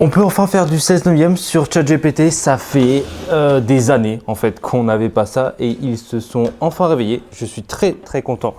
On peut enfin faire du 16/9 sur ChatGPT, ça fait des années en fait qu'on n'avait pas ça et ils se sont enfin réveillés. Je suis très content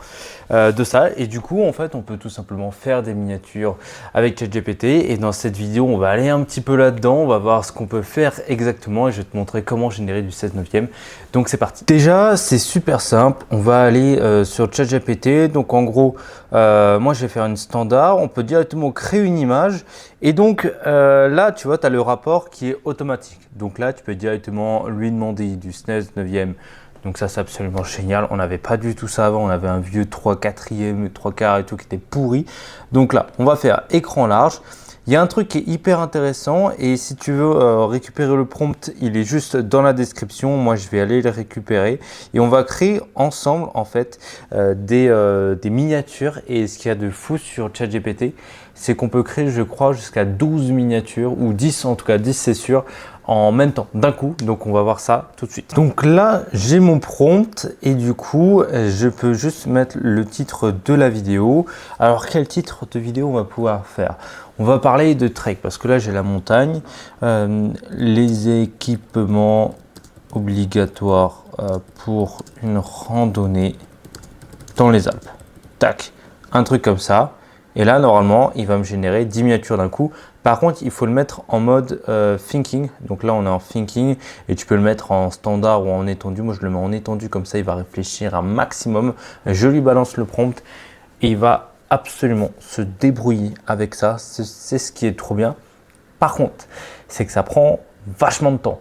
de ça et du coup en fait on peut tout simplement faire des miniatures avec ChatGPT et dans cette vidéo on va aller un petit peu là-dedans, on va voir ce qu'on peut faire exactement et je vais te montrer comment générer du 16/9. Donc c'est parti. Déjà c'est super simple, on va aller sur ChatGPT, donc en gros moi je vais faire une standard, on peut directement créer une image et donc là tu vois tu as le rapport qui est automatique, donc là tu peux directement lui demander du 16/9. Donc ça c'est absolument génial, on n'avait pas du tout ça avant, on avait un vieux 3/4, 3/4 et tout qui était pourri. Donc là on va faire écran large. Il y a un truc qui est hyper intéressant et si tu veux récupérer le prompt, il est juste dans la description. Moi, je vais aller le récupérer et on va créer ensemble en fait des miniatures. Et ce qu'il y a de fou sur ChatGPT, c'est qu'on peut créer, je crois, jusqu'à 12 miniatures ou 10, en tout cas 10 c'est sûr, en même temps, d'un coup. Donc on va voir ça tout de suite. Donc là, j'ai mon prompt et du coup, je peux juste mettre le titre de la vidéo. Alors quel titre de vidéo on va pouvoir faire? On va parler de trek parce que là j'ai la montagne, les équipements obligatoires pour une randonnée dans les Alpes. Tac, un truc comme ça. Et là normalement il va me générer 10 miniatures d'un coup. Par contre il faut le mettre en mode thinking. Donc là on est en thinking et tu peux le mettre en standard ou en étendu. Moi je le mets en étendu comme ça il va réfléchir un maximum. Je lui balance le prompt et il va absolument se débrouiller avec ça, c'est ce qui est trop bien. Par contre, c'est que ça prend vachement de temps.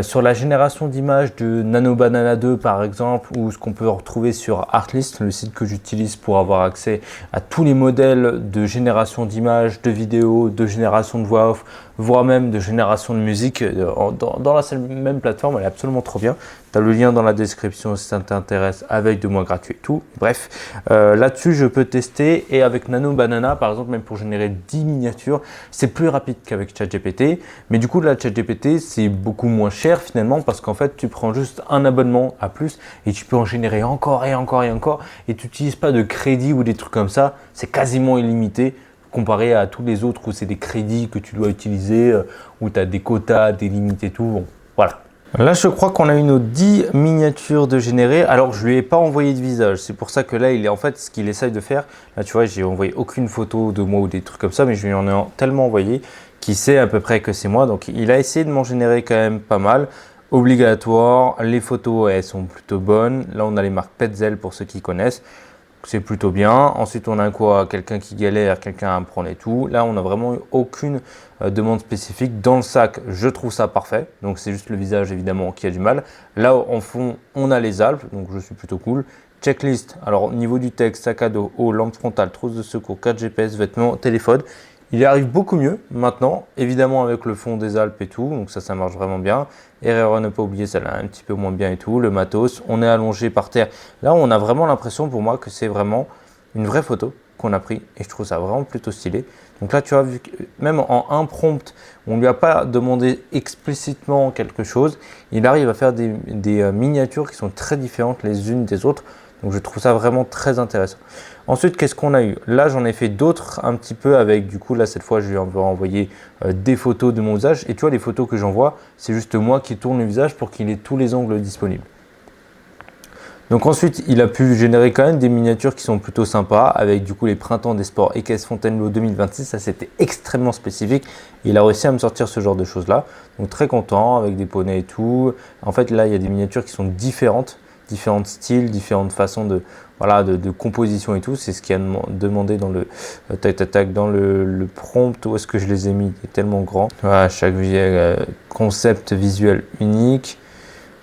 Sur la génération d'images de Nano Banana 2 par exemple, ou ce qu'on peut retrouver sur Artlist, le site que j'utilise pour avoir accès à tous les modèles de génération d'images, de vidéos, de génération de voix off, voire même de génération de musique dans la même plateforme. Elle est absolument trop bien. Tu as le lien dans la description si ça t'intéresse, avec 2 mois gratuits et tout. Bref, là-dessus je peux tester et avec Nano Banana par exemple, même pour générer 10 miniatures, c'est plus rapide qu'avec ChatGPT. Mais du coup là ChatGPT c'est beaucoup moins cher finalement parce qu'en fait tu prends juste un abonnement à plus et tu peux en générer encore et encore et encore et tu n'utilises pas de crédit ou des trucs comme ça. C'est quasiment illimité comparé à tous les autres où c'est des crédits que tu dois utiliser, où tu as des quotas, des limites et tout. Bon, voilà. Là, je crois qu'on a eu nos 10 miniatures de générer. Alors, je lui ai pas envoyé de visage. C'est pour ça que là, il est en fait ce qu'il essaye de faire. Là, tu vois, j'ai envoyé aucune photo de moi ou des trucs comme ça, mais je lui en ai tellement envoyé qu'il sait à peu près que c'est moi. Donc, il a essayé de m'en générer quand même pas mal. Obligatoire. Les photos, elles sont plutôt bonnes. Là, on a les marques Petzl pour ceux qui connaissent. C'est plutôt bien. Ensuite, on a quoi? Quelqu'un qui galère, quelqu'un à prendre et tout. Là, on n'a vraiment eu aucune demande spécifique. Dans le sac, je trouve ça parfait. Donc, c'est juste le visage, évidemment, qui a du mal. Là, en fond, on a les Alpes. Donc, je suis plutôt cool. Checklist. Alors, au niveau du texte, sac à dos, eau, lampe frontale, trousse de secours, 4 GPS, vêtements, téléphone. Il y arrive beaucoup mieux maintenant, évidemment avec le fond des Alpes et tout, donc ça marche vraiment bien. Erreur à ne pas oublier, ça l'a un petit peu moins bien et tout. Le matos, on est allongé par terre. Là, on a vraiment l'impression pour moi que c'est vraiment une vraie photo qu'on a pris et je trouve ça vraiment plutôt stylé. Donc là, tu vois, vu que même en un prompt, on ne lui a pas demandé explicitement quelque chose, il arrive à faire des miniatures qui sont très différentes les unes des autres. Donc je trouve ça vraiment très intéressant. Ensuite, qu'est-ce qu'on a eu? Là, j'en ai fait d'autres un petit peu avec, du coup, là, cette fois, je lui ai envoyé des photos de mon visage. Et tu vois, les photos que j'envoie, c'est juste moi qui tourne le visage pour qu'il ait tous les angles disponibles. Donc ensuite, il a pu générer quand même des miniatures qui sont plutôt sympas avec du coup les printemps des sports et Caisse Fontainebleau 2026. Ça, c'était extrêmement spécifique. Il a réussi à me sortir ce genre de choses-là. Donc très content avec des poneys et tout. En fait, là, il y a des miniatures qui sont différentes. Différents styles, différentes façons de composition et tout. C'est ce qu'il a demandé dans le dans le prompt. Où est-ce que je les ai mis? Il est tellement grand. Voilà, chaque concept visuel unique.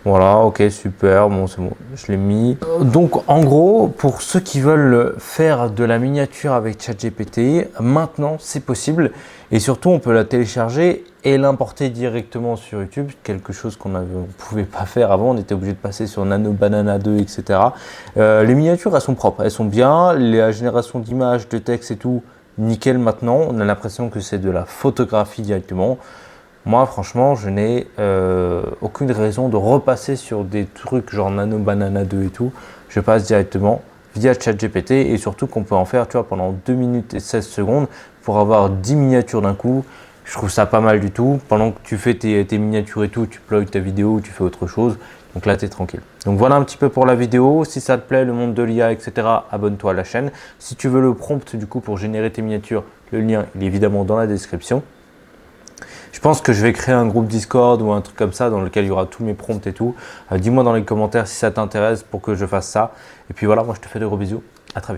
Voilà, ok, super, bon, c'est bon, je l'ai mis. Donc, en gros, pour ceux qui veulent faire de la miniature avec ChatGPT, maintenant, c'est possible. Et surtout, on peut la télécharger et l'importer directement sur YouTube, quelque chose qu'on ne pouvait pas faire avant. On était obligé de passer sur Nano Banana 2, etc. Les miniatures, elles sont propres, elles sont bien. La génération d'images, de texte et tout, nickel maintenant. On a l'impression que c'est de la photographie directement. Moi, franchement, je n'ai aucune raison de repasser sur des trucs genre Nano Banana 2 et tout. Je passe directement via ChatGPT et surtout qu'on peut en faire, tu vois, pendant 2 minutes et 16 secondes pour avoir 10 miniatures d'un coup. Je trouve ça pas mal du tout. Pendant que tu fais tes miniatures et tout, tu uploads ta vidéo ou tu fais autre chose. Donc là, tu es tranquille. Donc voilà un petit peu pour la vidéo. Si ça te plaît, le monde de l'IA, etc., abonne-toi à la chaîne. Si tu veux le prompt du coup pour générer tes miniatures, le lien il est évidemment dans la description. Je pense que je vais créer un groupe Discord ou un truc comme ça dans lequel il y aura tous mes prompts et tout. Dis-moi dans les commentaires si ça t'intéresse pour que je fasse ça. Et puis voilà, moi je te fais de gros bisous. À très vite.